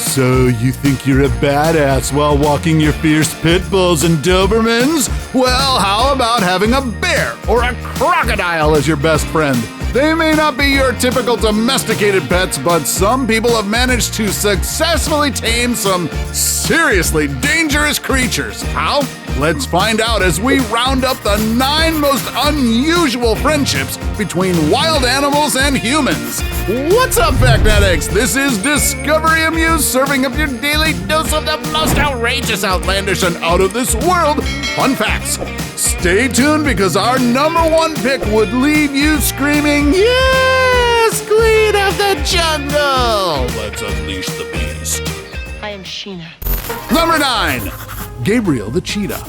So you think you're a badass while walking your fierce pit bulls and dobermans? Well, how about having a bear or a crocodile as your best friend? They may not be your typical domesticated pets, but some people have managed to successfully tame some seriously dangerous creatures. How? Let's find out as we round up the 9 most unusual friendships between wild animals and humans. What's up, Factnetics? This is Discovery Amuse, serving up your daily dose of the most outrageous, outlandish, and out-of-this-world fun facts. Stay tuned because our #1 pick would leave you screaming, "Yes, queen of the jungle! Let's unleash the beast." I am Sheena. Number 9. Gabriel the Cheetah.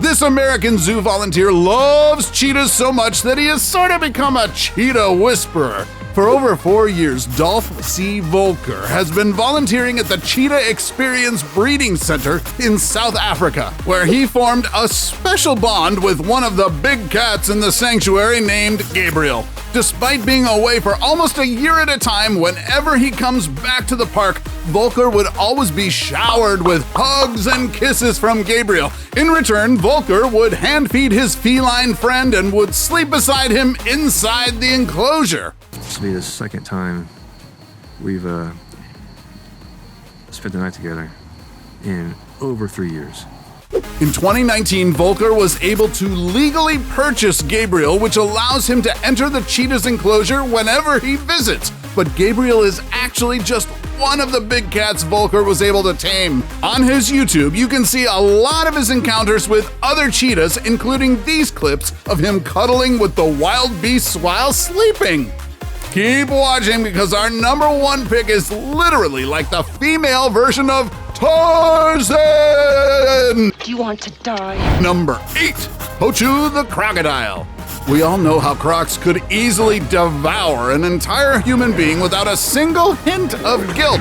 This American zoo volunteer loves cheetahs so much that he has sort of become a cheetah whisperer. For over 4 years, Dolph C. Volker has been volunteering at the Cheetah Experience Breeding Center in South Africa, where he formed a special bond with one of the big cats in the sanctuary named Gabriel. Despite being away for almost a year at a time, whenever he comes back to the park, Volker would always be showered with hugs and kisses from Gabriel. In return, Volker would hand-feed his feline friend and would sleep beside him inside the enclosure. This will be the second time we've spent the night together in over 3 years. In 2019, Volker was able to legally purchase Gabriel, which allows him to enter the cheetah's enclosure whenever he visits. But Gabriel is actually just one of the big cats Volker was able to tame. On his YouTube, you can see a lot of his encounters with other cheetahs, including these clips of him cuddling with the wild beasts while sleeping. Keep watching because our #1 pick is literally like the female version of Tarzan! Do you want to die? Number 8. Pochu the Crocodile. We all know how crocs could easily devour an entire human being without a single hint of guilt.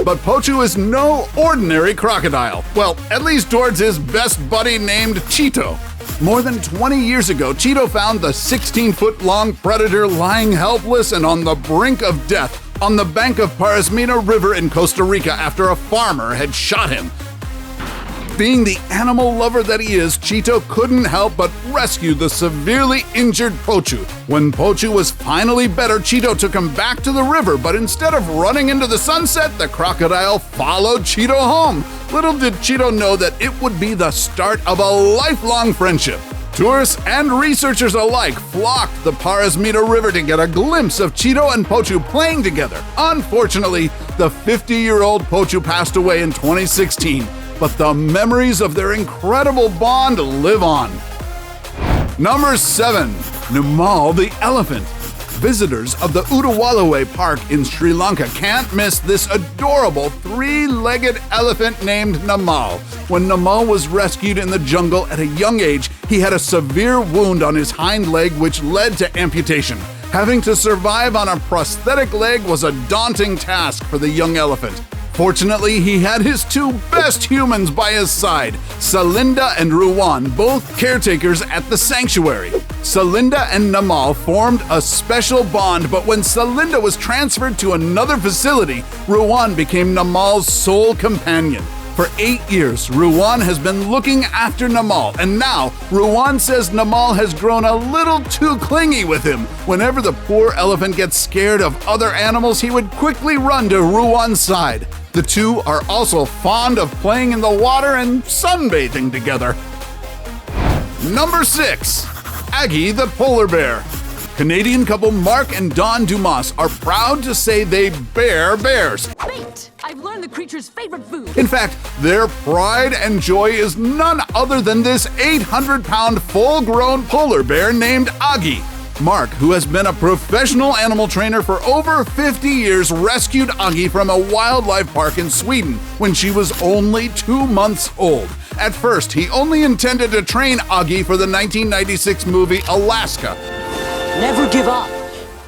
But Pochu is no ordinary crocodile. Well, at least towards his best buddy named Cheeto. More than 20 years ago, Cheeto found the 16-foot-long predator lying helpless and on the brink of death on the bank of Parasmina River in Costa Rica after a farmer had shot him. Being the animal lover that he is, Cheeto couldn't help but rescue the severely injured Pochu. When Pochu was finally better, Cheeto took him back to the river, but instead of running into the sunset, the crocodile followed Cheeto home. Little did Cheeto know that it would be the start of a lifelong friendship. Tourists and researchers alike flocked the Parasmina River to get a glimpse of Cheeto and Pochu playing together. Unfortunately, the 50-year-old Pochu passed away in 2016, but the memories of their incredible bond live on. Number 7. Namal the Elephant. Visitors of the Udawalawe Park in Sri Lanka can't miss this adorable 3-legged elephant named Namal. When Namal was rescued in the jungle at a young age, he had a severe wound on his hind leg which led to amputation. Having to survive on a prosthetic leg was a daunting task for the young elephant. Fortunately, he had his 2 best humans by his side, Salinda and Ruwan, both caretakers at the sanctuary. Salinda and Namal formed a special bond, but when Salinda was transferred to another facility, Ruwan became Namal's sole companion. For 8 years, Ruwan has been looking after Namal, and now Ruwan says Namal has grown a little too clingy with him. Whenever the poor elephant gets scared of other animals, he would quickly run to Ruwan's side. The two are also fond of playing in the water and sunbathing together. Number 6. Aggie the Polar Bear. Canadian couple Mark and Dawn Dumas are proud to say they bear bears. Bait! I've learned the creature's favorite food. In fact, their pride and joy is none other than this 800-pound full-grown polar bear named Aggie. Mark, who has been a professional animal trainer for over 50 years, rescued Aggie from a wildlife park in Sweden when she was only 2 months old. At first, he only intended to train Aggie for the 1996 movie Alaska. Never give up.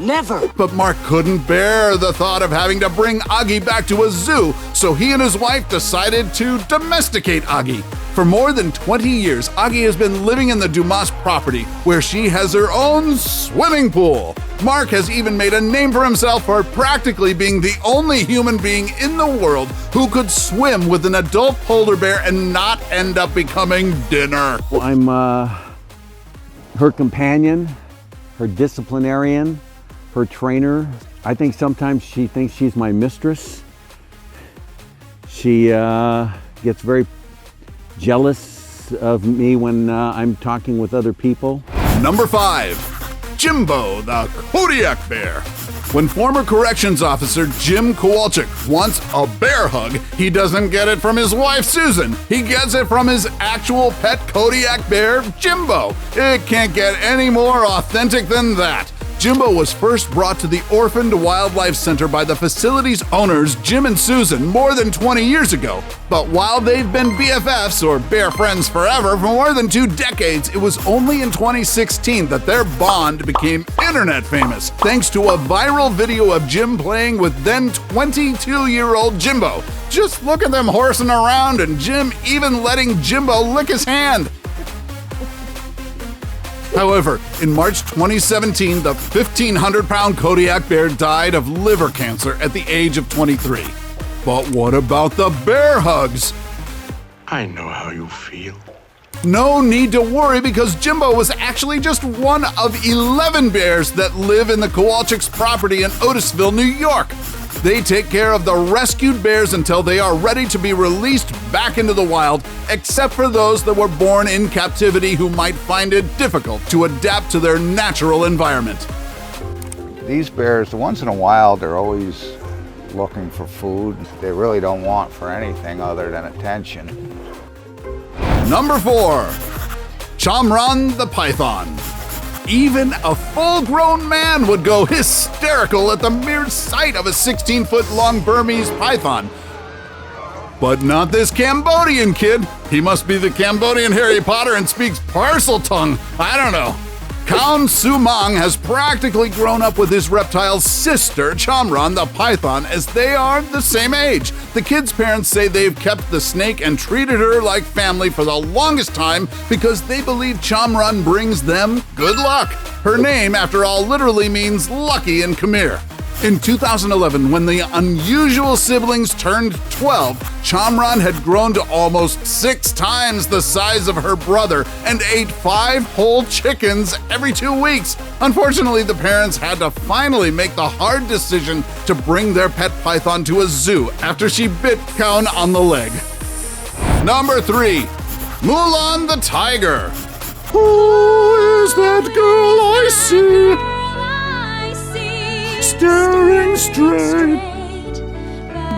Never. But Mark couldn't bear the thought of having to bring Aggie back to a zoo, so he and his wife decided to domesticate Aggie. For more than 20 years, Aggie has been living in the Dumas property, where she has her own swimming pool. Mark has even made a name for himself for practically being the only human being in the world who could swim with an adult polar bear and not end up becoming dinner. I'm her companion, her disciplinarian, her trainer. I think sometimes she thinks she's my mistress. She gets very jealous of me when I'm talking with other people. Number 5, Jimbo the Kodiak bear. When former corrections officer Jim Kowalczyk wants a bear hug, he doesn't get it from his wife Susan. He gets it from his actual pet Kodiak bear, Jimbo. It can't get any more authentic than that. Jimbo was first brought to the Orphaned Wildlife Center by the facility's owners, Jim and Susan, more than 20 years ago. But while they've been BFFs, or bear friends forever, for more than 2 decades, it was only in 2016 that their bond became internet famous, thanks to a viral video of Jim playing with then 22-year-old Jimbo. Just look at them horsing around, and Jim even letting Jimbo lick his hand. However, in March 2017, the 1,500-pound Kodiak bear died of liver cancer at the age of 23. But what about the bear hugs? I know how you feel. No need to worry, because Jimbo was actually just one of 11 bears that live in the Kowalczyk's property in Otisville, New York. They take care of the rescued bears until they are ready to be released back into the wild, except for those that were born in captivity who might find it difficult to adapt to their natural environment. These bears, the ones in the wild, they're always looking for food. They really don't want for anything other than attention. Number 4, Chamron the Python. Even a full-grown man would go hysterical at the mere sight of a 16-foot-long Burmese python. But not this Cambodian kid. He must be the Cambodian Harry Potter and speaks parcel tongue. I don't know. Kaun Sumang has practically grown up with his reptile's sister, Chamron the Python, as they are the same age. The kid's parents say they've kept the snake and treated her like family for the longest time because they believe Chamron brings them good luck. Her name, after all, literally means lucky in Khmer. In 2011, when the unusual siblings turned 12, Chamron had grown to almost 6 times the size of her brother and ate 5 whole chickens every 2 weeks. Unfortunately, the parents had to finally make the hard decision to bring their pet python to a zoo after she bit Kaun on the leg. Number 3, Mulan the Tiger. Who is that girl I see? Staring straight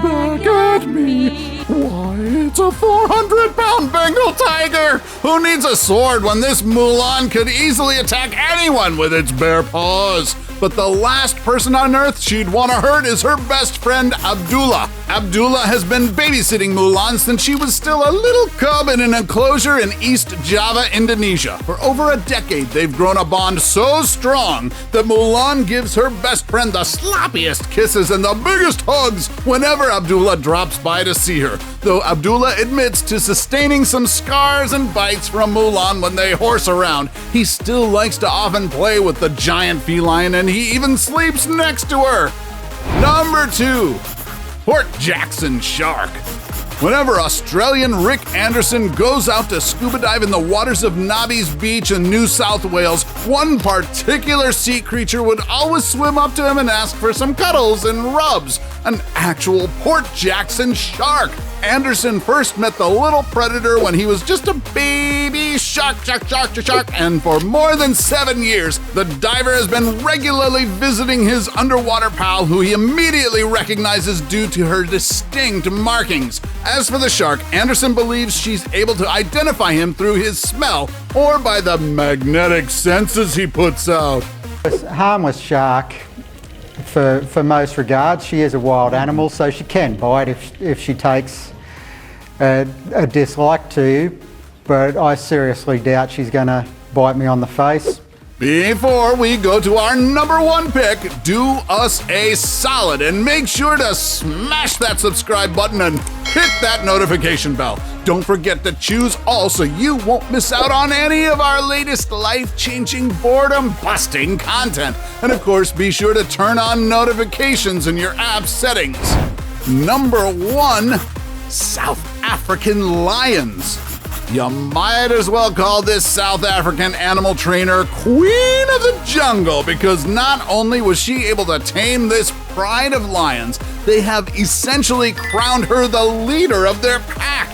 back at me. Why, it's a 400-pound Bengal tiger! Who needs a sword when this Mulan could easily attack anyone with its bare paws? But the last person on Earth she'd want to hurt is her best friend, Abdullah. Abdullah has been babysitting Mulan since she was still a little cub in an enclosure in East Java, Indonesia. For over a decade, they've grown a bond so strong that Mulan gives her best friend the sloppiest kisses and the biggest hugs whenever Abdullah drops by to see her. Though Abdullah admits to sustaining some scars and bites from Mulan when they horse around, he still likes to often play with the giant feline, and he even sleeps next to her. Number 2, Port Jackson shark. Whenever Australian Rick Anderson goes out to scuba dive in the waters of Nobby's Beach in New South Wales, one particular sea creature would always swim up to him and ask for some cuddles and rubs. An actual Port Jackson shark. Anderson first met the little predator when he was just a baby shark, and for more than 7 years, the diver has been regularly visiting his underwater pal, who he immediately recognizes due to her distinct markings. As for the shark, Anderson believes she's able to identify him through his smell or by the magnetic senses he puts out. It's a harmless shark for most regards. She is a wild animal, so she can bite if she takes a dislike to you, but I seriously doubt she's going to bite me on the face. Before we go to our number 1 pick, do us a solid and make sure to smash that subscribe button and hit that notification bell. Don't forget to choose all so you won't miss out on any of our latest life-changing, boredom-busting content. And of course, be sure to turn on notifications in your app settings. Number 1, South African lions. You might as well call this South African animal trainer Queen of the Jungle, because not only was she able to tame this pride of lions, they have essentially crowned her the leader of their pack.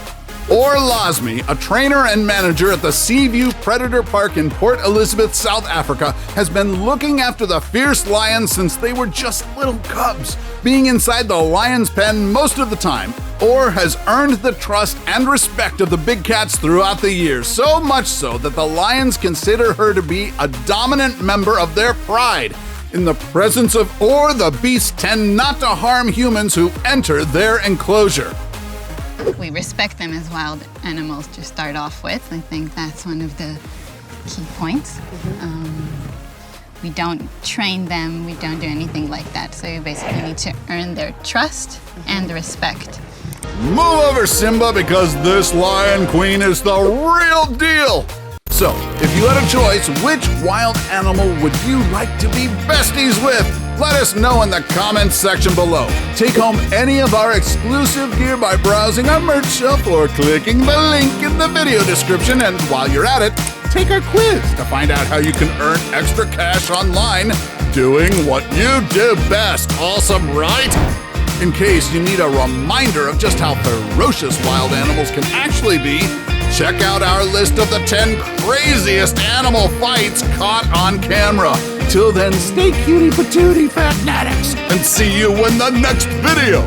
Or Lasmi, a trainer and manager at the Seaview Predator Park in Port Elizabeth, South Africa, has been looking after the fierce lions since they were just little cubs, being inside the lion's pen most of the time, or has earned the trust and respect of the big cats throughout the years, so much so that the lions consider her to be a dominant member of their pride. In the presence of Or, the beasts tend not to harm humans who enter their enclosure. We respect them as wild animals to start off with. I think that's one of the key points. We don't train them, we don't do anything like that. So you basically need to earn their trust and respect. Move over, Simba, because this lion queen is the real deal! So, if you had a choice, which wild animal would you like to be besties with? Let us know in the comments section below. Take home any of our exclusive gear by browsing our merch shelf or clicking the link in the video description. And while you're at it, take our quiz to find out how you can earn extra cash online doing what you do best. Awesome, right? In case you need a reminder of just how ferocious wild animals can actually be, check out our list of the 10 craziest animal fights caught on camera. Till then, stay cutie patootie, fanatics, and see you in the next video.